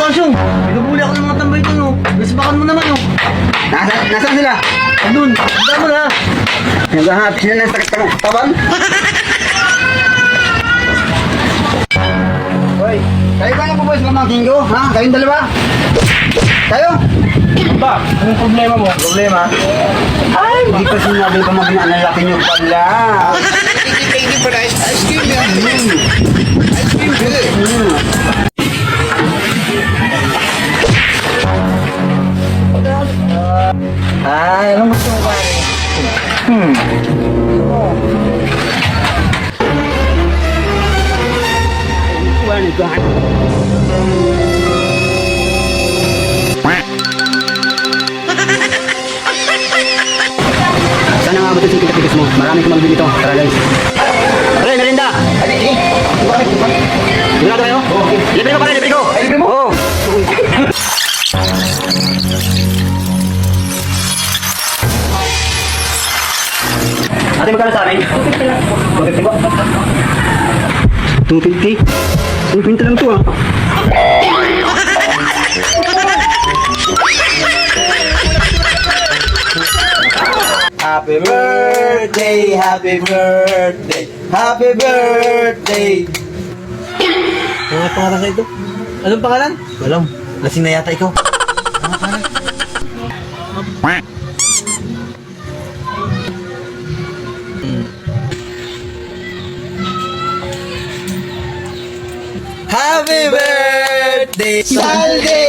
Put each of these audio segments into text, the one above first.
Basyong, binubuli ako ng mga tambay ito, no? Nasibakan mo naman, no? Nasaan sila? Andun, handa mo na. Naghahanap sila ng sakit ng katawan. Hoy, kayo ba yung pupulis ng mga tinggo? Ha? Kayong dalawa? Kayo? Ba, anong problema mo? Problema? Ay, hindi ko sinabi pa maging lalaki nyo pala. Thank you for the ice cream, man. Ice cream good. Ay, anong gusto mo ba? Sana nga abutin yung tigas mo. Marami kang magbili dito. Tara guys. Pre, merinda! Sigurado kayo? Libre ko pare, libre ko! Libre mo? Oo. Ate, magkano sa amin? 250 ba? 250? 250 lang to ah. Happy birthday, happy birthday, happy birthday. Ano pangalan sa ito? Anong pangalan? Walang, lasing na yata ikaw. Happy birthday, Saldi!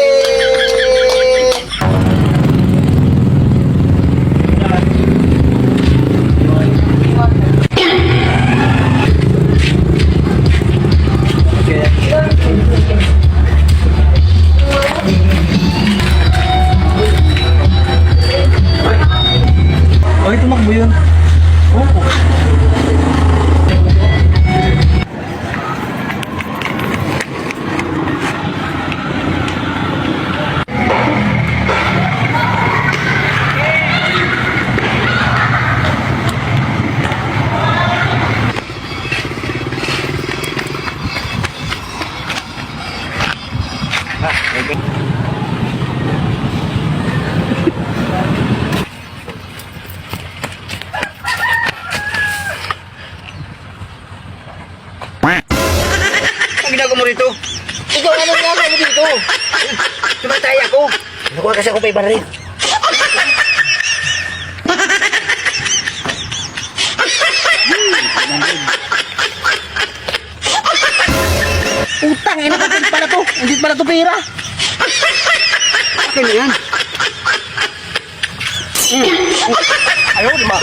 Ay, tumakbo yun. Ang ginagawa mo rito? Ikaw, ano nga mo dito? Tumatay ako. Nakuha kasi ako pa iba rin. Utang, hindi pala to. Hindi pala to pera. Akin na yan. Ayaw, di ba?